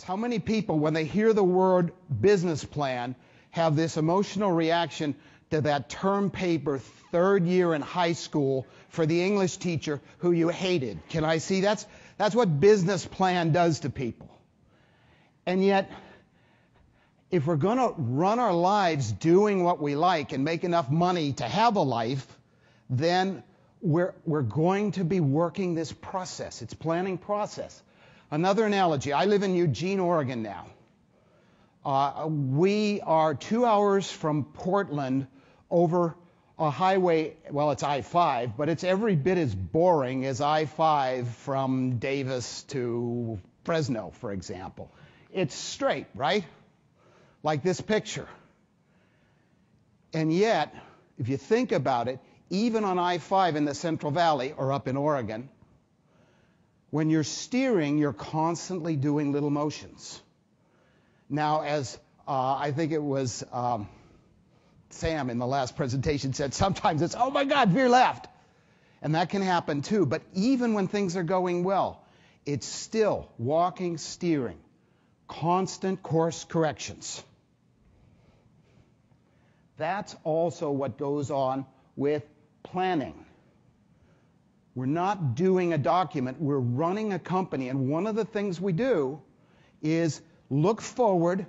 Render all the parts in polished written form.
How many people, when they hear the word business plan, have this emotional reaction to that term paper third year in high school for the English teacher who you hated? Can I see? That's what business plan does to people. And yet, if we're going to run our lives doing what we like and make enough money to have a life, then we're going to be working this process. It's planning process. Another analogy, I live in Eugene, Oregon now. We are 2 hours from Portland over a highway, well, it's I-5, but it's every bit as boring as I-5 from Davis to Fresno, for example. It's straight, right? Like this picture. And yet, if you think about it, even on I-5 in the Central Valley, or up in Oregon, when you're steering, you're constantly doing little motions. Now, as I think it was Sam in the last presentation said, sometimes it's, oh my God, veer left. And that can happen too. But even when things are going well, it's still walking, steering, constant course corrections. That's also what goes on with planning. We're not doing a document, we're running a company, and one of the things we do is look forward,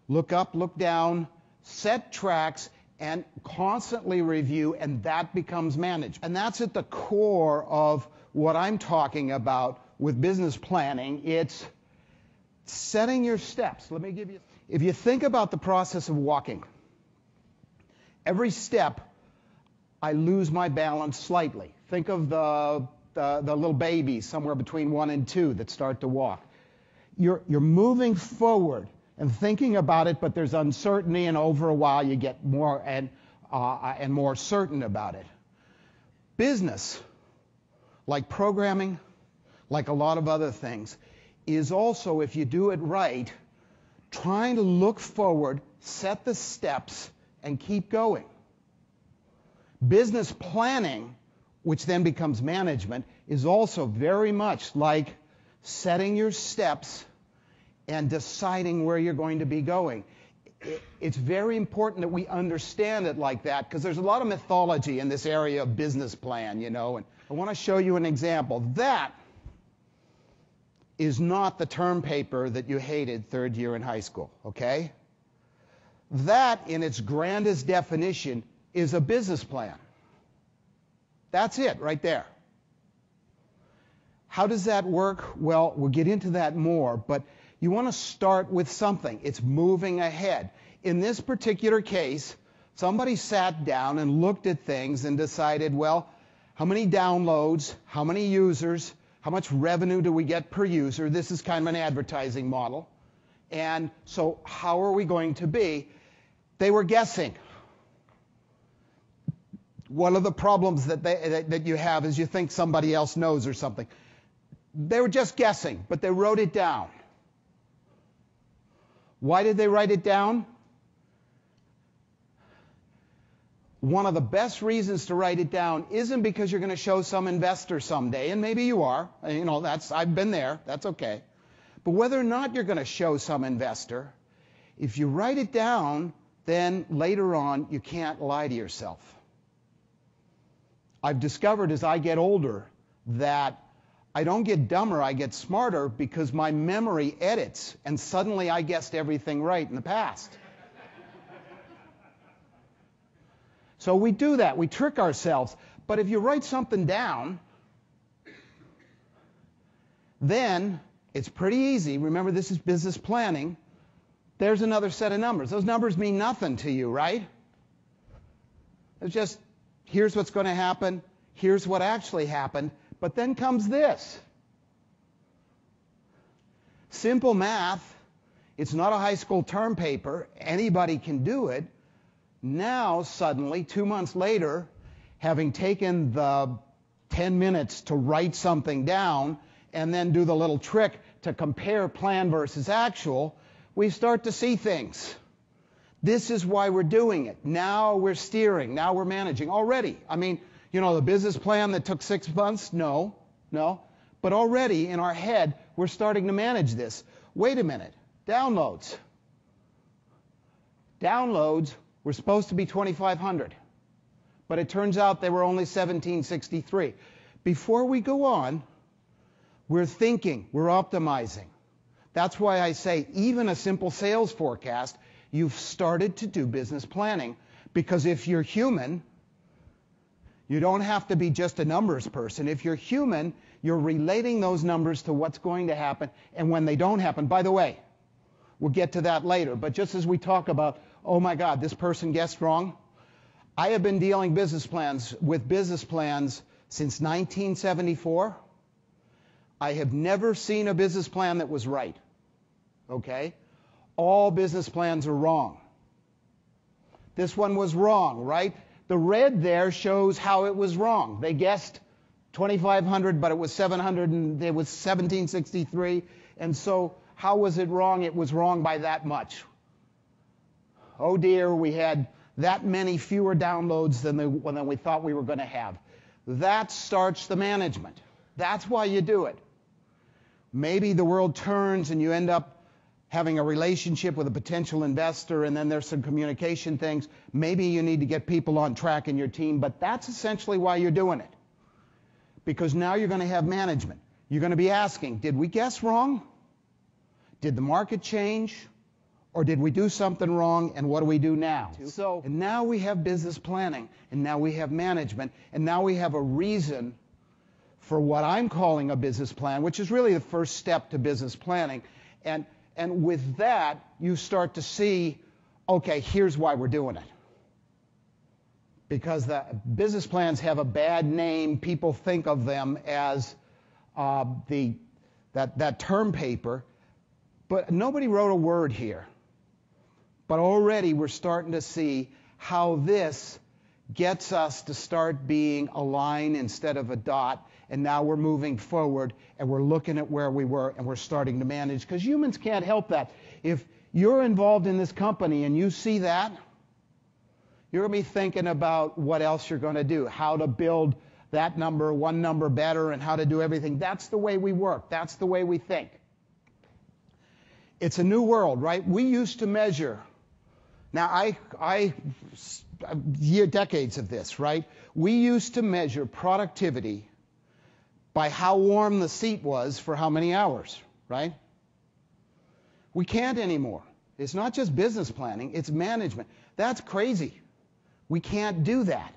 look up, look down, set tracks, and constantly review, and that becomes management. And that's at the core of what I'm talking about with business planning. It's setting your steps. Let me give you, if you think about the process of walking, every step I lose my balance slightly. Think of the little babies somewhere between 1 and 2 that start to walk. You're moving forward and thinking about it, but there's uncertainty, and over a while you get more and more certain about it. Business, like programming, like a lot of other things, is also, if you do it right, trying to look forward, set the steps, and keep going. Business planning, which then becomes management, is also very much like setting your steps and deciding where you're going to be going. It's very important that we understand it like that, because there's a lot of mythology in this area of business plan, you know. And I want to show you an example. That is not the term paper that you hated third year in high school, okay? That, in its grandest definition, is a business plan. That's it right there. How does that work? Well, we'll get into that more, but you want to start with something. It's moving ahead. In this particular case, somebody sat down and looked at things and decided, well, how many downloads, how many users, how much revenue do we get per user? This is kind of an advertising model. And so how are we going to be? They were guessing. One of the problems that you have is you think somebody else knows or something. They were just guessing, but they wrote it down. Why did they write it down? One of the best reasons to write it down isn't because you're going to show some investor someday, and maybe you are. You know, I've been there. That's okay. But whether or not you're going to show some investor, if you write it down, then later on you can't lie to yourself. I've discovered as I get older that I don't get dumber, I get smarter, because my memory edits, and suddenly I guessed everything right in the past. So we do that, we trick ourselves. But if you write something down, then it's pretty easy. Remember, this is business planning. There's another set of numbers. Those numbers mean nothing to you, right? It's just, here's what's going to happen, here's what actually happened, but then comes this. Simple math. It's not a high school term paper. Anybody can do it. Now, suddenly, 2 months later, having taken the 10 minutes to write something down and then do the little trick to compare plan versus actual, we start to see things. This is why we're doing it. Now we're steering. Now we're managing already. I mean, you know, the business plan that took 6 months? No. But already in our head, we're starting to manage this. wait a minute, downloads. Downloads were supposed to be 2,500, but it turns out they were only 1,763. Before we go on, we're thinking, we're optimizing. That's why I say even a simple sales forecast, you've started to do business planning, because if you're human, you don't have to be just a numbers person. If you're human, you're relating those numbers to what's going to happen, and when they don't happen, by the way, we'll get to that later, but just as we talk about, oh my God, this person guessed wrong, I have been dealing with business plans since 1974. I have never seen a business plan that was right, okay? All business plans are wrong. This one was wrong, right? The red there shows how it was wrong. They guessed 2,500, but it was 700, and it was 1,763. And so how was it wrong? It was wrong by that much. Oh dear, we had that many fewer downloads than we thought we were going to have. That starts the management. That's why you do it. Maybe the world turns and you end up having a relationship with a potential investor, and then there's some communication things. Maybe you need to get people on track in your team, but that's essentially why you're doing it. Because now you're going to have management. You're going to be asking, did we guess wrong? Did the market change? Or did we do something wrong, and what do we do now? And now we have business planning, and now we have management, and now we have a reason for what I'm calling a business plan, which is really the first step to business planning. And with that, you start to see, okay, here's why we're doing it. Because the business plans have a bad name. People think of them as that term paper, but nobody wrote a word here. But already we're starting to see how this gets us to start being a line instead of a dot, and now we're moving forward, and we're looking at where we were, and we're starting to manage, because humans can't help that. If you're involved in this company and you see that, you're going to be thinking about what else you're going to do, how to build that number, one number better, and how to do everything. That's the way we work. That's the way we think. It's a new world, right? We used to measure. Now, decades of this, right? We used to measure productivity by how warm the seat was for how many hours, right? We can't anymore. It's not just business planning, it's management. That's crazy. We can't do that.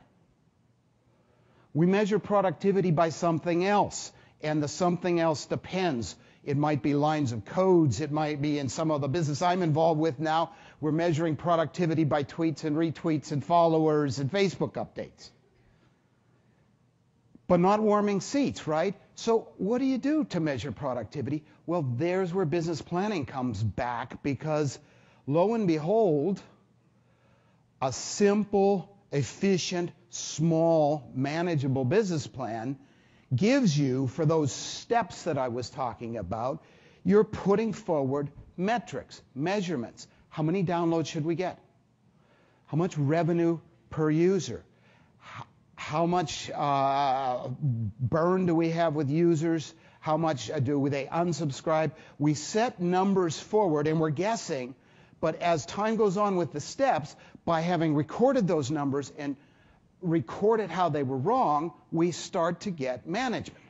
We measure productivity by something else, and the something else depends. It might be lines of codes. It might be in some of the business I'm involved with now. We're measuring productivity by tweets and retweets and followers and Facebook updates. But not warming seats, right? So what do you do to measure productivity? Well, there's where business planning comes back, because lo and behold, a simple, efficient, small, manageable business plan gives you, for those steps that I was talking about, you're putting forward metrics, measurements. How many downloads should we get? How much revenue per user? How much burn do we have with users? How much do they unsubscribe? We set numbers forward, and we're guessing, but as time goes on with the steps, by having recorded those numbers and recorded how they were wrong, we start to get management.